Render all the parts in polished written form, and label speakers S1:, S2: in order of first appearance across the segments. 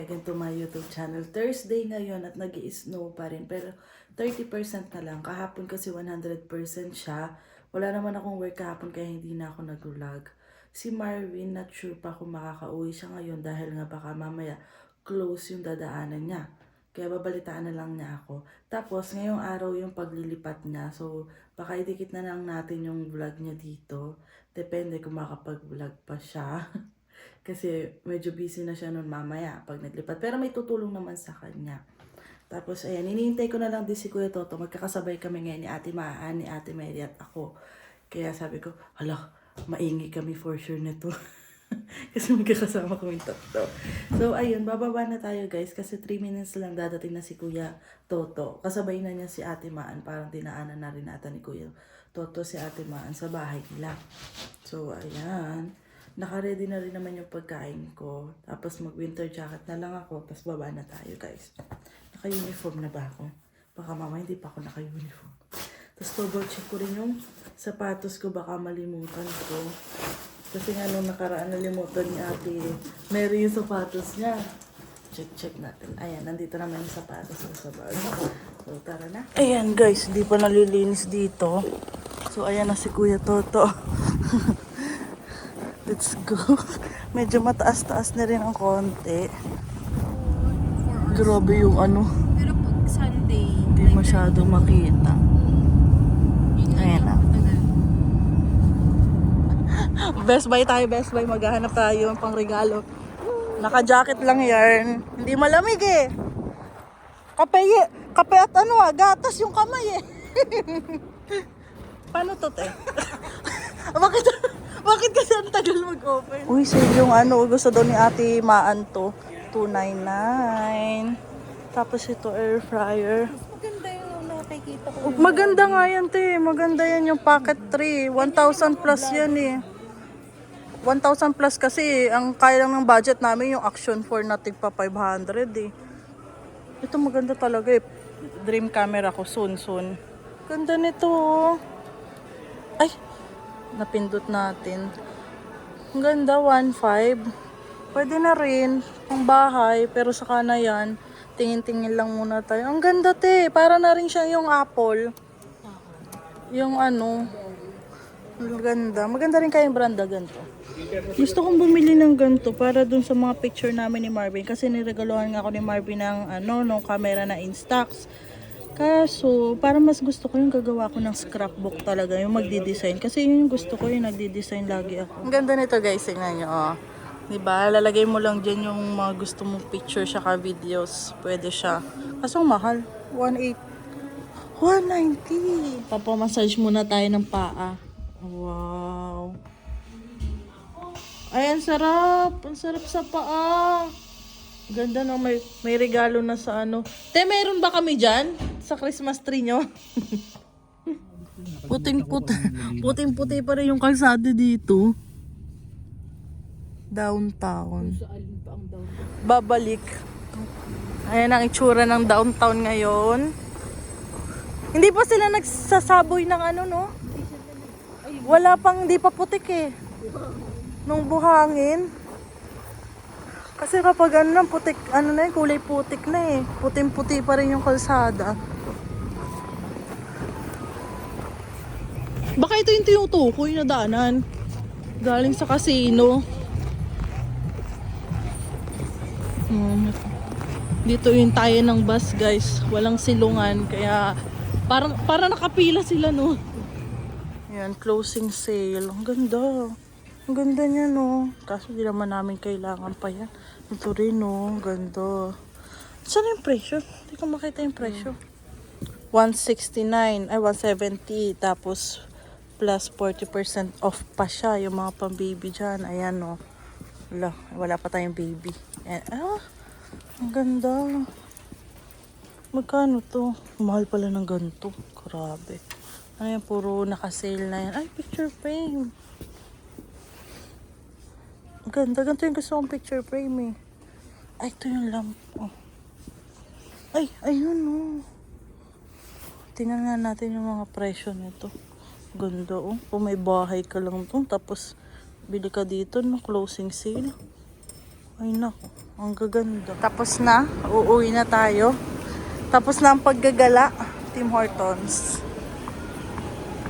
S1: again to my YouTube channel. Thursday ngayon at nag-i-snow pa rin pero 30% na lang. Kahapon kasi 100% siya. Wala naman akong work kahapon kaya hindi na ako nag-vlog. Si Marvin, not sure pa kung makakauwi siya ngayon dahil nga baka mamaya close yung dadaanan niya. Kaya babalitaan na lang niya ako. Tapos ngayong araw yung paglilipat niya. So baka idikit na lang natin yung vlog niya dito. Depende kung makapag-vlog pa siya. Kasi medyo busy na siya nun mamaya pag naglipat. Pero may tutulong naman sa kanya. Tapos ayan, hinihintay ko na lang din si Kuya Toto. Magkakasabay kami ngayon ni Ate Maan, ni Ate Mary at ako. Kaya sabi ko, hala, maingi kami for sure nito. Kasi magkakasama kami tatlo. So ayun, bababa na tayo guys. Kasi 3 minutes lang dadating na si Kuya Toto. Kasabay na niya si Ate Maan. Parang dinaanan na rin ata ni Kuya Toto si Ate Maan sa bahay nila. So ayan. Naka-ready na rin naman yung pagkain ko. Tapos mag-winter jacket na lang ako. Tapos baba na tayo guys. Naka-uniform na ba ako? Baka mama hindi pa ako naka-uniform. Tapos double check ko rin yung sapatos ko. Baka malimutan ko. Kasi nga nung nakaraan nalimutan ni Ate Mary yung sapatos niya. Check natin. Ayan, nandito naman yung sapatos ko sa bag. So tara na. Ayan guys, hindi pa nalilinis dito. So ayan na si Kuya Toto. Let's go. Medyo mataas-taas na rin ang konti. Grabe yung ano.
S2: Pero pag Sunday,
S1: Hindi masyado makita. Ayan na. Best Buy tayo, Best Buy. Maghahanap tayo ng pang regalo. Naka-jacket lang yan. Hindi malamig eh. Kape at ano gatas yung kamay eh. Paano to te? Bakit kasi ang tagal mag-open? Uy, sale yung ano, gusto daw ni Ate Maan to. $299. Tapos ito air fryer.
S2: maganda yung nakikita ko.
S1: Maganda nga yan te. Maganda yan yung packet 3. 1,000 plus yan eh. 1,000 plus kasi ang kaya lang ng budget namin yung Action 4 na tigpa 500 eh. Ito maganda talaga eh. Dream camera ko soon. Ganda nito oh. Ay, napindot natin. Ang ganda, 1.5. Pwede na rin pang bahay, pero saka na yan. Tingin-tingin lang muna tayo. Ang ganda te, para na rin siya yung Apple. Yung ano, ang ganda. Maganda rin kayong branda ganito. Gusto kong bumili ng ganito para dun sa mga picture namin ni Marvin. Kasi niregalohan nga ako ni Marvin ng nung camera na Instax. Kaso, para mas gusto ko yung gagawa ko ng scrapbook talaga, yung magdi-design. Kasi yun yung gusto ko, yung nagdi-design lagi ako. Ang ganda nito guys, tingnan nyo. Oh. Diba? Lalagay mo lang dyan yung mga gusto mong picture saka videos. Pwede siya. Kaso mahal. 1.8. 190. Papamassage muna tayo ng paa. Wow. Ay, ang sarap. Ang sarap sa paa. Ganda no, may regalo na sa ano. Te, meron ba kami dyan? Sa Christmas tree nyo? Puting-puti pa rin yung kalsada dito. Downtown. Babalik. Ayan ang itsura ng downtown ngayon. Hindi pa sila nagsasaboy ng ano, no? Wala pang, hindi pa putik eh. Nung buhangin. Kasi kapag ano na, putik, ano na yun, kulay putik na eh. Puting-puti pa rin yung kalsada. Baka ito yung tinutukoy na daanan. Galing sa casino. Dito yung tayo ng bus guys. Walang silungan. Kaya parang nakapila sila no. Ayan, closing sale. Ang ganda. Ang ganda niya no. Kaso di naman namin kailangan pa yan. Ito rin no. Ganda. Saan yung presyo? Hindi ko makita yung presyo. 169. Ay, 170. Tapos plus 40% off pa siya. Yung mga pang-baby dyan. Ayan no. Wala pa tayong baby. Ayan. Ang ganda. Magkano to? Mahal pala ng ganito. Grabe. Ayan, puro naka-sale na yan. Ay, picture frame. Ang ganda. Ganito yung gusto kong picture frame eh. Ay, ito yung lamp. Oh. Ay, ayun oh. Tingnan nga natin yung mga presyo nito. Ganda oh. Kung may bahay ka lang to, tapos bili ka dito no, closing sale. Ay nako, ang gaganda. Tapos na, uuwi na tayo. Tapos na ang paggagala, Tim Hortons.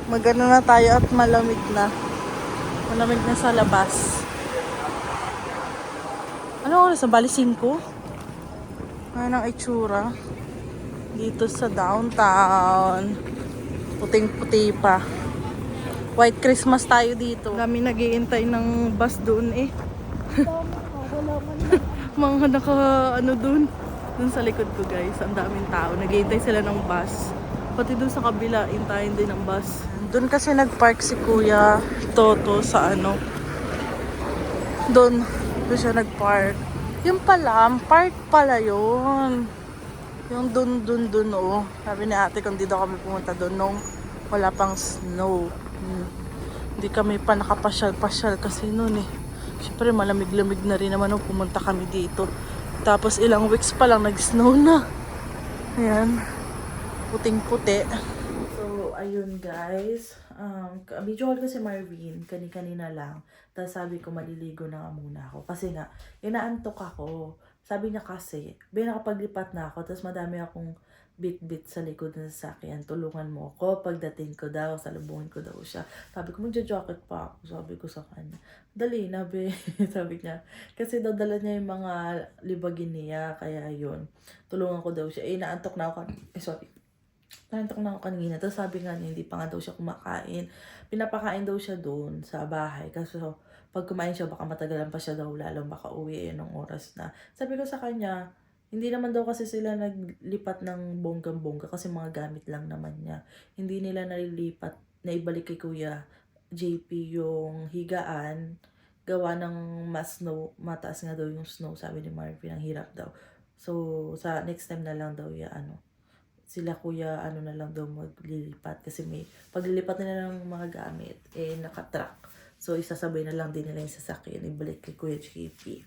S1: Magano na tayo at malamig na. Malamig na sa labas. Ano oras? Bali 5? Ayan ang itsura. Dito sa downtown. Puting-puti pa. White Christmas tayo dito. Kami nag-iintay ng bus doon eh. Mga naka ano doon. Doon sa likod ko guys. Ang daming tao. Nag-iintay sila ng bus. Pati doon sa kabila, intayin din ng bus. Doon kasi nag-park si Kuya Toto sa ano. Doon siya nag-park. Yung pala, park pala yun. Yung dun oh. Sabi ni ate kung di daw kami pumunta doon nung wala pang snow. Hindi kami pa nakapasyal-pasyal kasi noon eh. Siyempre malamig-lamig na rin naman nung pumunta kami dito. Tapos ilang weeks pa lang nag-snow na. Ayan. Puting-puti. So, ayun guys. Video call ko si Marvin. Kani-kanina lang. Tapos sabi ko maliligo na nga muna ako. Kasi nga, inaantok ako. Sabi niya kasi, nakapaglipat na ako. Tapos madami akong bit-bit sa likod ng sasakyan. Tulungan mo ako. Pagdating ko daw, salubungin ko daw siya. Sabi ko, magja-jacket pa ako. Sabi ko sa kanya, dali na be. Sabi niya, kasi daw dala niya yung mga libagin niya. Kaya yun, tulungan ko daw siya. Naantok na ako. Naantok na ako kanina. Tapos sabi nga niya, hindi pa nga daw siya kumakain. Pinapakain daw siya doon sa bahay. Kasi pag kumain siya, baka matagalan pa siya daw lalo. Baka uwi ng oras na. Sabi ko sa kanya, hindi naman daw kasi sila naglipat ng bonggang-bongga kasi mga gamit lang naman niya. Hindi nila nalilipat na ibalik kay Kuya JP yung higaan. Gawa ng mataas nga daw yung snow, sabi ni Marvin, ang hirap daw. So, sa next time na lang daw sila kuya na lang daw maglilipat kasi may paglilipat nila ng mga gamit naka-truck. So isasabay na lang din nila yung sasakyan ibalik kay Kuya JP.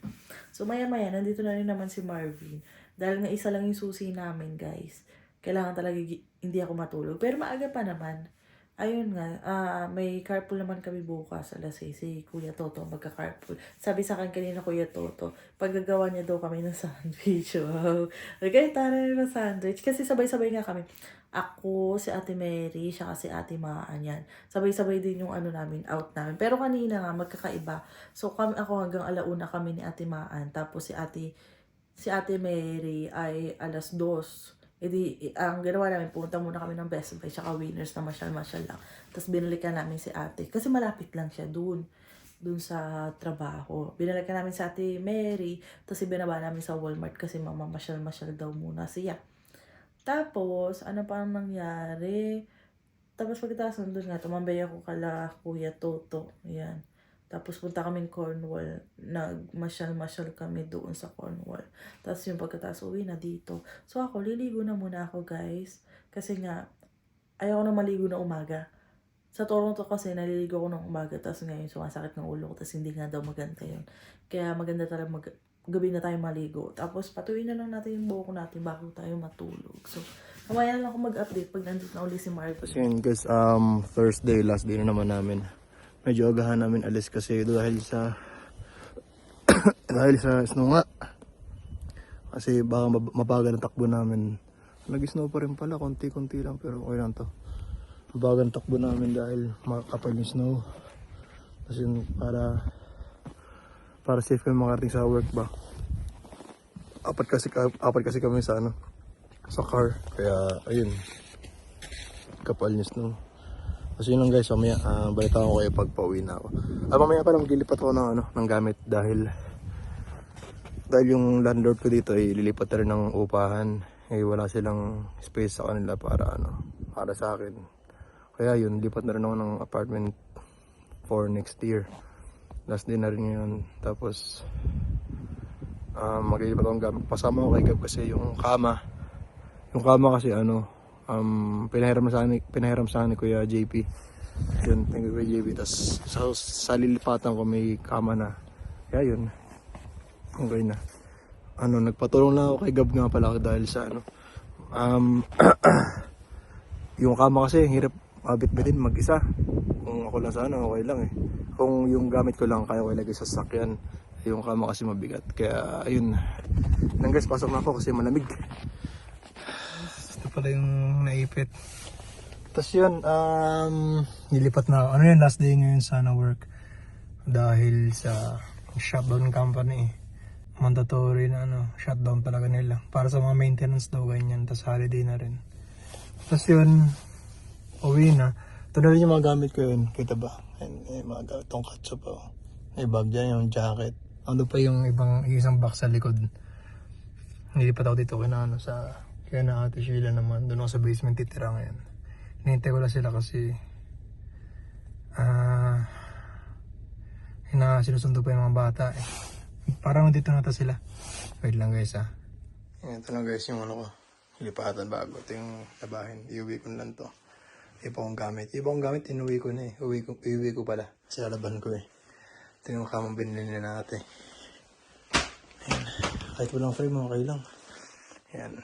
S1: So maya-maya nandito na rin naman si Marvin. Dahil nga isa lang yung susi namin guys. Kailangan talaga hindi ako matulog. Pero maaga pa naman. Ayun nga, may carpool naman kami bukas, alas 6, si Kuya Toto magka-carpool. Sabi sa akin kanina Kuya Toto, paggagawa niya daw kami ng sandwich. Wow. Okay, tara na ng sandwich. Kasi sabay-sabay nga kami. Ako, si Ate Mary, siya kasi Ate Maan yan. Sabay-sabay din yung namin, out namin. Pero kanina nga, magkakaiba. So, ako hanggang alauna kami ni Ate Maan. Tapos si Ate Mary ay alas 2. Ang ginawa namin, pumunta muna kami ng Best Buy, tsaka Winners na masyal-masyal lang. Tapos binalikan namin si ate. Kasi malapit lang siya dun sa trabaho. Binalikan namin si Ate Mary, tapos ibinaba namin sa Walmart kasi mamamasyal-masyal daw muna siya. Tapos, ano pa ang nangyari? Tapos pagkatapos nandun nga, tumambay ako kala Kuya Toto. Ayan. Tapos punta kaming Cornwall. Nagmasyal-masyal kami doon sa Cornwall. Tapos yung pagkatapos uwi na dito. So ako, liligo na muna ako guys. Kasi nga, ayaw ko na maligo na umaga. Sa Toronto kasi, naliligo ko ng umaga. Tapos ngayon sumasakit ng ulo ko. Tapos hindi nga daw maganda yun. Kaya maganda talaga gabi na tayo maligo. Tapos patuloy na lang natin yung buhok natin bago tayo matulog. So, mamaya na lang ako mag-update pag nandito na uli si Marvin.
S3: Kasi yun guys, Thursday, last day na naman namin. Medyo agahan namin alis kasi dahil sa snow nga. Kasi baka mabagal ang takbo namin. Nag-snow pa rin pala, konti-konti lang pero okay lang to. Mabagal ang takbo namin dahil makakapal yung snow. Kasi yun, para safe kami makarating sa work ba. Apat kasi kami sa sa car. Kaya ayun, kapal yung snow. Kasi yun lang guys, mamaya balitaan ko kayo pag pauwi na ako. Mamaya pa lang maglilipat ako ng gamit dahil yung landlord ko dito ay lilipat na rin ng upahan. Wala silang space sa kanila para sa akin. Kaya yun, lipat na rin ako ng apartment for next year. Last day na rin yun. Tapos maglilipat akong gamit. Pasama ko kay Gab kasi yung kama kasi pinahiram sa akin ni Kuya JP. Yun, thank you Kuya JP. Tapos sa lilipatan ko may kama na. Kaya yun, okay na. Nagpatulong lang ako kay Gab nga pala dahil sa yung kama kasi hirap mabit-bitin mag-isa. Kung ako lang sana okay lang eh. Kung yung gamit ko lang kaya ko ilagay sa sasakyan, Yung kama kasi mabigat. Kaya ayun. Nang guys, pasok na ako kasi malamig. Ito pala yung naipit. Tapos yun, nilipat na ako. Ano yun, last day ngayon sana work. Dahil sa shutdown company. Mandatory na shutdown talaga nila. Para sa mga maintenance daw ganyan. Tapos holiday na rin. Tapos yun, uwi na. Ito na rin yung mga gamit ko yun. Kita ba? Yung mga gamit. Itong katsup. May bag dyan, yung jacket. Ano pa yung isang box sa likod. Nilipat ako dito kaya na Ate Sheila naman. Doon ako sa basement titira ngayon. Hinihintay ko lang sila kasi sinusundo pa yung mga bata eh. Parang dito na sila. Wait lang guys Ito lang guys yung ko. Lipatan bago. Ito yung labahin. Iuwi ko na lang to. Iba akong gamit. Inuwi ko na eh. Iuwi ko pala. Kasi lalaban ko eh. Ito yung kamang binili na natin. Ayan. Kahit walang frame okay lang. Ayan.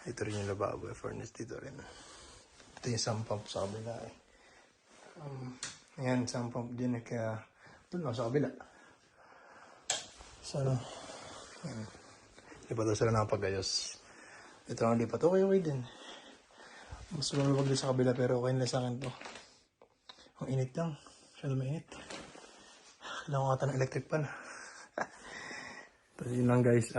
S3: Ito rin yung lababo. Furnace dito rin. Ito yung sump pump sa kabila eh. Ayan, sump pump din eh. Kaya doon lang sa kabila. So ayan. Lipat daw sila nakapagayos. Ito lang lipat. Okay din. Mas lumabag din sa kabila pero okay na sa akin to. Ang init lang. Masyado mainit. Kailangan ko ata ng electric pan. Tapos yun lang guys.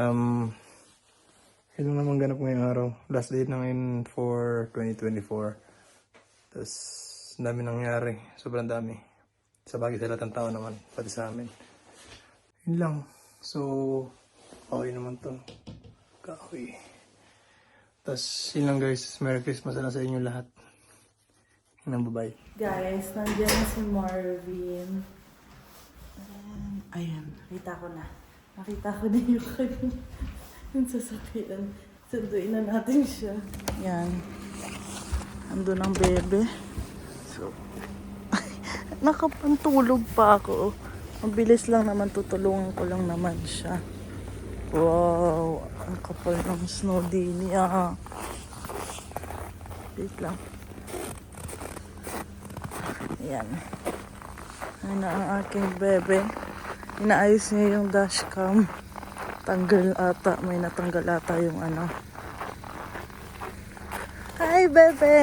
S3: Yun naman ganap ngayong araw. Last date na ngayon for 2024. Tapos dami nangyari. Sobrang dami. Sa bagay sa lahat ng tao naman. Pati sa amin. Yun lang. So, okay naman to. Kahoy. Tapos yun lang guys. Merry Christmas na sa inyo lahat. Yun lang, bye-bye.
S1: Guys, nandiyan na si Marvin. Ayan, nakita ko na yung kanya. Yung sasakyan. Sunduin na natin siya. Yan. Ando ng bebe. So, nakapantulog pa ako. Mabilis lang naman, tutulungan ko lang naman siya. Wow, ang kapal ng snow din niya. Wait lang. Ayan. Ayan na ang aking bebe. Inaayos niya yung dashcam. Tanggal ata. May natanggal ata yung Hi, bebe!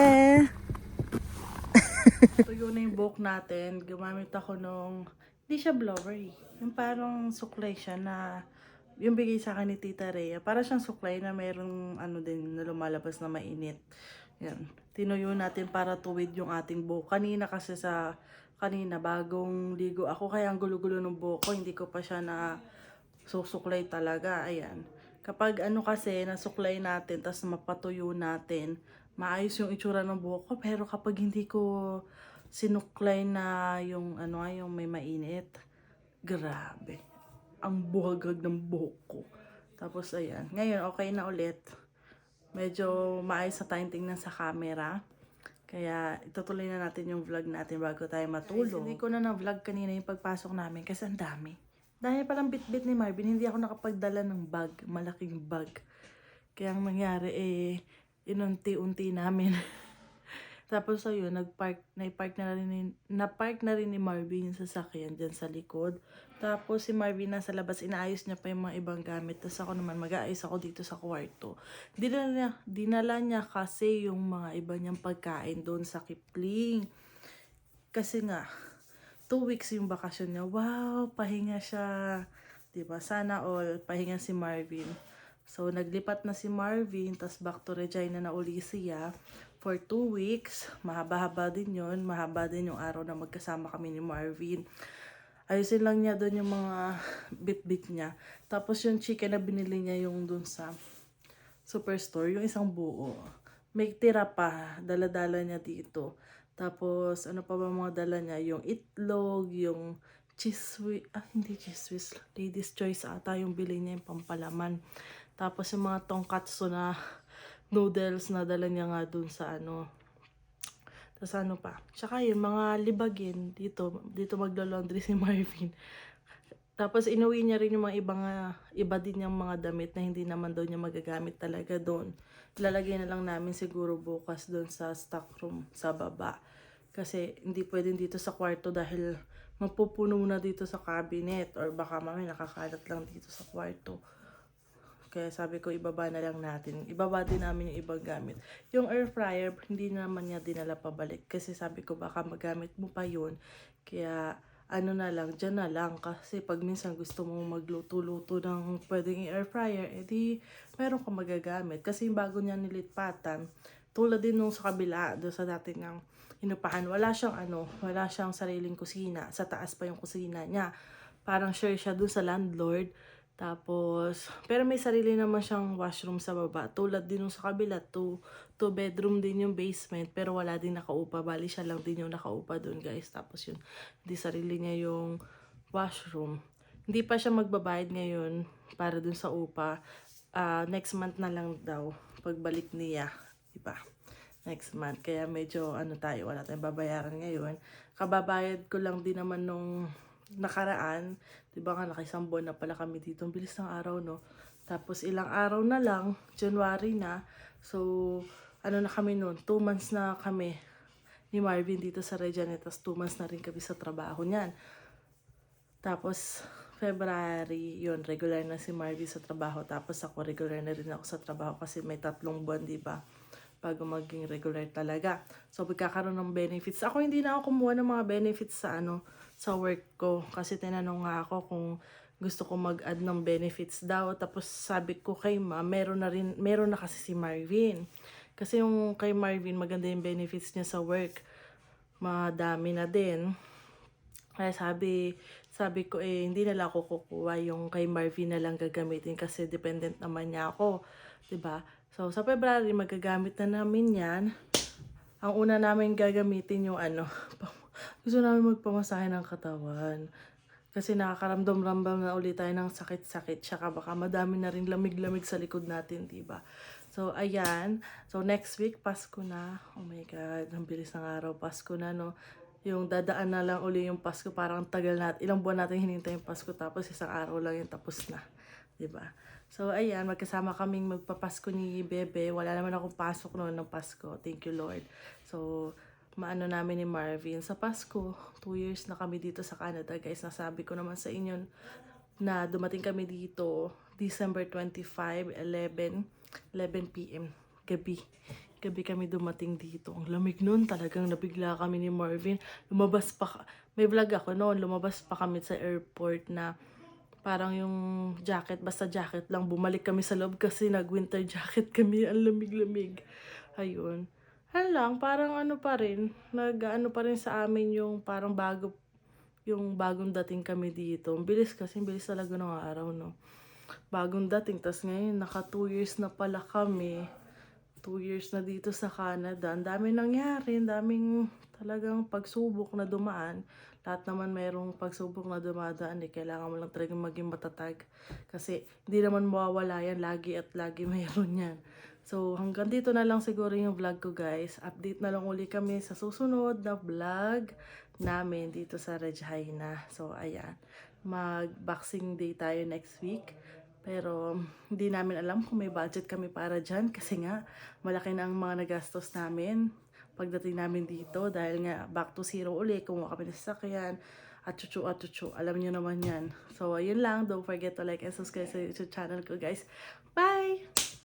S1: Tuyo na yung buhok natin. Gumamit ako nung... Hindi siya blower eh. Yung parang suklay siya na... Yung bigay sa akin ni Tita Rhea. Para siyang suklay na mayroong din na lumalabas na mainit. Yan. Tinuyo natin para tuwid yung ating buhok. Kanina bagong ligo ako. Kaya ang gulo-gulo ng buhok ko. Hindi ko pa siya na susuklay talaga. Ayan. Kapag kasi nasuklay natin, tapos mapatuyo natin, maayos yung itsura ng buhok ko. Pero kapag hindi ko sinuklay na yung yung may mainit, grabe. Ang buhagag ng buhok ko. Tapos ayan. Ngayon, okay na ulit. Medyo maayos na tayong tingnan sa camera. Kaya itutuloy na natin yung vlog natin bago tayo matulog. Hindi ko na vlog kanina yung pagpasok namin kasi ang dami. Dahil palang bit-bit ni Marvin, hindi ako nakapagdala ng bag, malaking bag. Kaya ang nangyari inunti-unti namin. Tapos ayun, napark na rin ni Marvin yung sasakyan dyan sa likod. Tapos si Marvin nasa labas, inaayos niya pa yung mga ibang gamit. Tapos ako naman, mag-aayos ako dito sa kwarto. Dinala niya kasi yung mga iba niyang pagkain doon sa Kipling. Kasi nga, 2 weeks yung bakasyon niya. Wow, pahinga siya. Diba? Sana all, pahinga si Marvin. So, naglipat na si Marvin, tas back to Regina na uli siya for 2 weeks. Mahaba-haba din yun. Mahaba din yung araw na magkasama kami ni Marvin. Ayusin lang niya doon yung mga bit-bit niya. Tapos yung chicken na binili niya yung doon sa Superstore, yung isang buo. May tira pa, dala-dala niya dito. Tapos, ano pa ba mga dala niya? Yung itlog, yung cheese whiz, hindi cheese whiz, Lady's Choice ata yung bili niya, yung pampalaman. Tapos yung mga tonkatsu na noodles na dala niya nga dun sa Tapos ano pa. Tsaka yung mga libagin dito maglo-laundry si Marvin. Tapos inuwi niya rin yung mga iba din yung mga damit na hindi naman daw niya magagamit talaga doon. Lalagay na lang namin siguro bukas doon sa stock room sa baba. Kasi hindi pwedeng dito sa kwarto dahil mapupuno muna dito sa cabinet or baka mamaya nakakalat lang dito sa kwarto. Kaya sabi ko, ibaba na lang natin. Ibaba din namin yung ibang gamit. Yung air fryer, hindi naman niya dinala pabalik. Kasi sabi ko, baka magamit mo pa yun. Kaya, ano na lang, dyan na lang. Kasi pag minsan gusto mong magluto-luto ng pwedeng air fryer, edi meron ka magagamit. Kasi yung bago niya nilitpatan, tulad din nung sa kabila, doon sa dating ng inupahan, wala siyang sariling kusina. Sa taas pa yung kusina niya. Parang share siya doon sa landlord. Tapos, pero may sarili naman siyang washroom sa baba. Tulad din nung sa kabila, two bedroom din yung basement, pero wala din nakaupa. Bali siya lang din yung nakaupa doon, guys. Tapos yun, hindi sarili niya yung washroom. Hindi pa siya magbabayad ngayon para dun sa upa. Next month na lang daw, pagbalik niya. Diba? Next month. Kaya medyo wala tayong babayaran ngayon. Kababayad ko lang din naman nung nakaraan, di ba nga nakisang buwan na pala kami dito. Ang bilis ng araw, no? Tapos ilang araw na lang, January na. So, na kami noon, 2 months na kami ni Marvin dito sa Regina. Tapos 2 months na rin kami sa trabaho niyan. Tapos, February, yun, regular na si Marvin sa trabaho. Tapos ako, regular na rin ako sa trabaho kasi may 3 buwan, di ba? Bago maging regular talaga. So, magkakaroon ng benefits. Ako, hindi na ako kumuha ng mga benefits sa work ko. Kasi tinanong nga ako kung gusto ko mag-add ng benefits daw. Tapos sabi ko kay ma, meron na kasi si Marvin. Kasi yung kay Marvin, maganda yung benefits niya sa work. Madami na din. Kaya sabi ko hindi na lang ako kukuha, yung kay Marvin na lang gagamitin kasi dependent naman niya ako. 'Di ba? So sa February magagamit na namin 'yan. Ang una namin gagamitin yung gusto namin magpamasahe ng katawan. Kasi nakakaramdam-ramdam na ulit tayo ng sakit-sakit. Tsaka baka madami na rin lamig-lamig sa likod natin, diba? So, ayan. So, next week, Pasko na. Oh my God, ang bilis ng araw. Pasko na, no? Yung dadaan na lang uli yung Pasko. Parang tagal natin. Ilang buwan natin hinintay yung Pasko. Tapos isang araw lang yung tapos na. Diba? So, ayan. Magkasama kaming magpapasko ni Bebe. Wala naman akong pasok noon ng Pasko. Thank you, Lord. So, maano namin ni Marvin sa Pasko. 2 years na kami dito sa Canada, guys. Nasabi ko naman sa inyo na dumating kami dito December 25, 11 p.m. Gabi kami dumating dito. Ang lamig nun. Talagang nabigla kami ni Marvin. May vlog ako noon. Lumabas pa kami sa airport na parang yung jacket, basta jacket lang. Bumalik kami sa loob kasi nag-winter jacket kami. Ang lamig-lamig. Ayun. Parang pa rin, pa rin sa amin yung parang yung bagong dating kami dito. Ang bilis talaga ng araw, no? Bagong dating, tas ngayon, naka 2 years na pala kami. 2 years na dito sa Canada. Ang daming nangyari, ang daming talagang pagsubok na dumaan. Lahat naman mayroong pagsubok na dumadaan, kailangan mo lang talagang maging matatag. Kasi hindi naman mawawala yan, lagi at lagi mayroon yan. So, hanggang dito na lang siguro yung vlog ko, guys. Update na lang uli kami sa susunod na vlog namin dito sa Regina. So, ayan. Mag-Boxing Day tayo next week. Pero, hindi namin alam kung may budget kami para dyan. Kasi nga, malaki na ang mga nagastos namin pagdating namin dito. Dahil nga, back to zero uli. Kumuha kami ng sasakyan. At chuchu. Alam niyo naman yan. So, ayun lang. Don't forget to like and subscribe sa YouTube channel ko, guys. Bye!